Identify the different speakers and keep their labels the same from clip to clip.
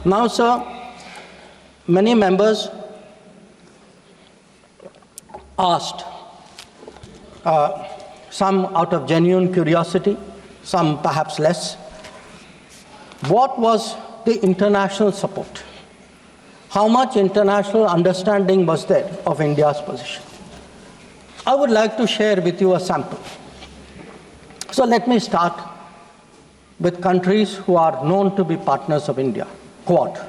Speaker 1: Now, sir, many members asked, some out of genuine curiosity, some perhaps less, what was the international support? How much international understanding was there of India's position? I would like to share with you a sample. So let me start with countries who are known to be partners of India. Quad.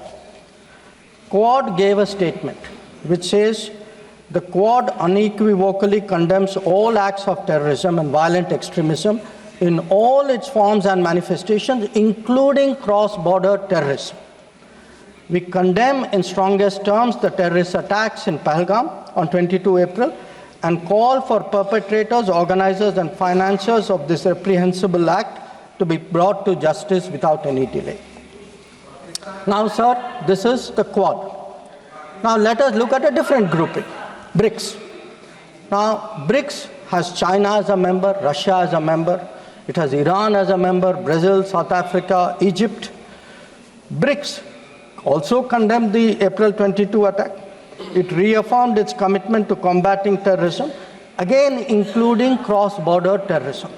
Speaker 1: Quad gave a statement which says the Quad unequivocally condemns all acts of terrorism and violent extremism in all its forms and manifestations, including cross-border terrorism. We condemn in strongest terms the terrorist attacks in Pahalgam on 22 April and call for perpetrators, organizers and financiers of this reprehensible act to be brought to justice without any delay. Now, sir, this is the Quad. Now, let us look at a different grouping, BRICS. Now, BRICS has China as a member, Russia as a member, it has Iran as a member, Brazil, South Africa, Egypt. BRICS also condemned the April 22 attack. It reaffirmed its commitment to combating terrorism, again including cross-border terrorism.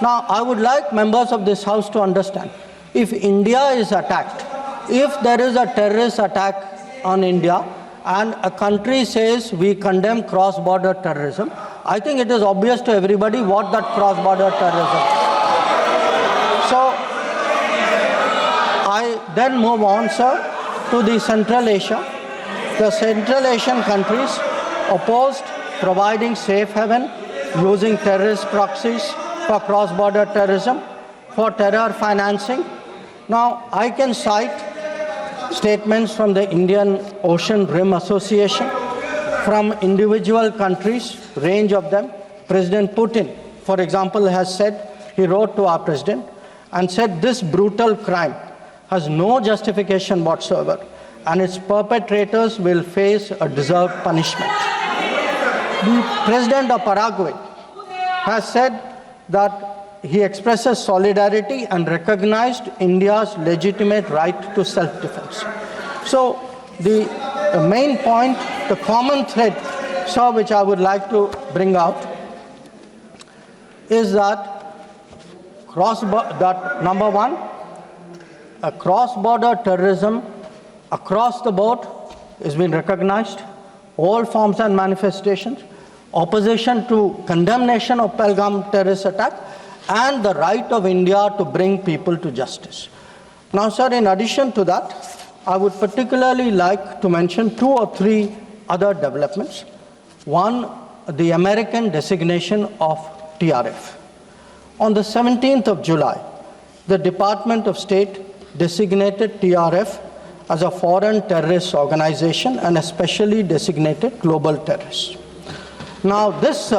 Speaker 1: Now, I would like members of this House to understand, if India is attacked, if there is a terrorist attack on India and a country says we condemn cross-border terrorism, I think it is obvious to everybody what that cross-border terrorism is. So, I then move on, sir, to the Central Asia. The Central Asian countries opposed providing safe haven, using terrorist proxies for cross-border terrorism, for terror financing. Now, I can cite statements from the Indian Ocean Rim Association, from individual countries, range of them. President Putin, for example, has said, he wrote to our president and said this brutal crime has no justification whatsoever and its perpetrators will face a deserved punishment. The president of Paraguay has said that he expresses solidarity and recognized India's legitimate right to self-defense. So the main point, the common thread, sir, which I would like to bring out is that number one, a cross-border terrorism across the board has been recognized, all forms and manifestations, opposition to condemnation of Pahalgam terrorist attack, and the right of India to bring people to justice. Now, sir, in addition to that, I would particularly like to mention 2 or 3 other developments. One, the American designation of TRF. On the 17th of July, the Department of State designated TRF as a foreign terrorist organization and a specially designated global terrorist. Now, this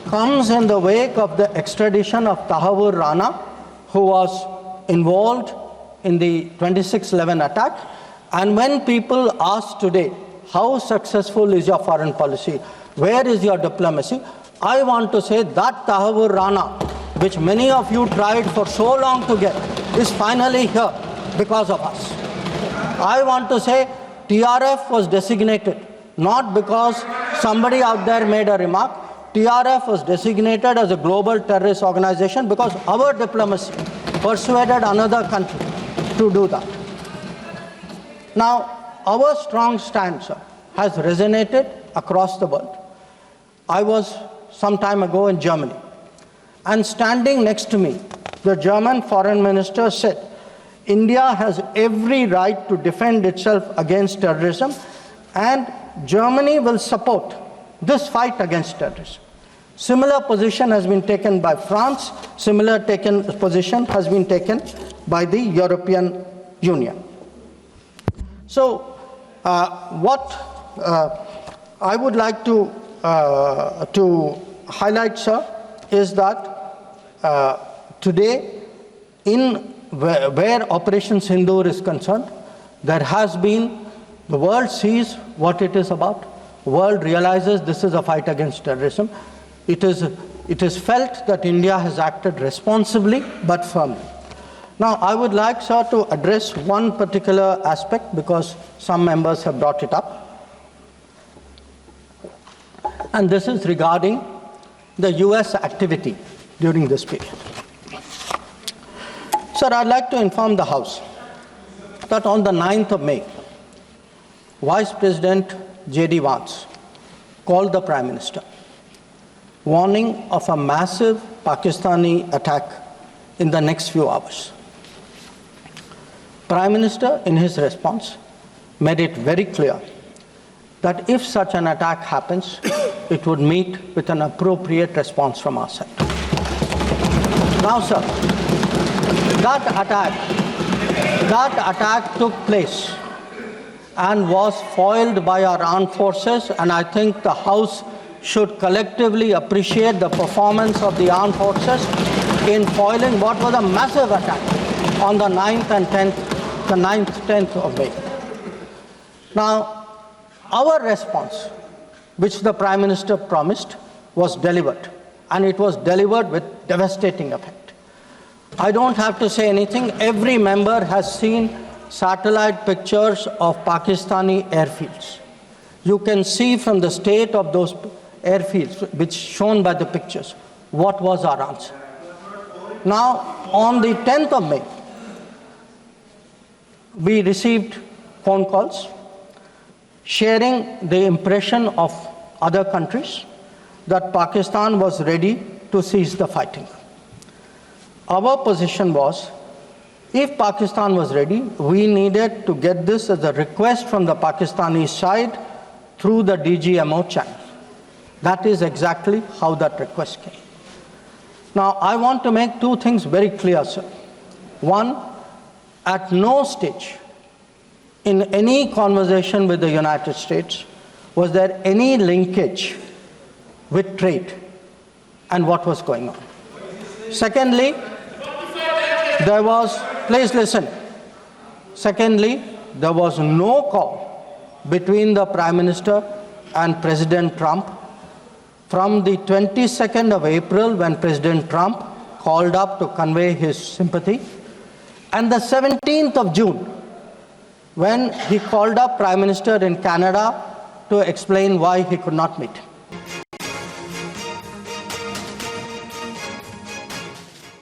Speaker 1: comes in the wake of the extradition of Tahavur Rana, who was involved in the 26/11 attack. And when people ask today, how successful is your foreign policy? Where is your diplomacy? I want to say that Tahavur Rana, which many of you tried for so long to get, is finally here because of us. I want to say TRF was designated not because somebody out there made a remark. TRF was designated as a global terrorist organization because our diplomacy persuaded another country to do that. Now, our strong stance has resonated across the world. I was some time ago in Germany, and standing next to me, the German foreign minister said, India has every right to defend itself against terrorism, and Germany will support this fight against terrorism. Similar position has been taken by France, similar position has been taken by the European Union. So, what I would like to highlight, sir, is that today, where Operation Sindoor is concerned, there has been, the world sees what it is about. The world realizes this is a fight against terrorism. It is felt that India has acted responsibly but firmly. Now, I would like, sir, to address one particular aspect because some members have brought it up. And this is regarding the US activity during this period. Sir, I'd like to inform the House that on the 9th of May, Vice President J.D. Vance called the Prime Minister, warning of a massive Pakistani attack in the next few hours. Prime Minister, in his response, made it very clear that if such an attack happens, it would meet with an appropriate response from our side. Now, sir, that attack took place and was foiled by our armed forces, and I think the House should collectively appreciate the performance of the armed forces in foiling what was a massive attack on the 9th and 10th of May. Now, our response, which the Prime Minister promised, was delivered, and it was delivered with devastating effect. I don't have to say anything. Every member has seen satellite pictures of Pakistani airfields. You can see from the state of those airfields, which shown by the pictures, what was our answer. Now, on the 10th of May, we received phone calls sharing the impression of other countries that Pakistan was ready to cease the fighting. Our position was, if Pakistan was ready, we needed to get this as a request from the Pakistani side through the DGMO channel. That is exactly how that request came. Now, I want to make two things very clear, sir. One, at no stage in any conversation with the United States was there any linkage with trade and what was going on. Secondly, there was, please listen. Secondly, there was no call between the Prime Minister and President Trump from the 22nd of April, when President Trump called up to convey his sympathy, and the 17th of June, when he called up Prime Minister in Canada to explain why he could not meet.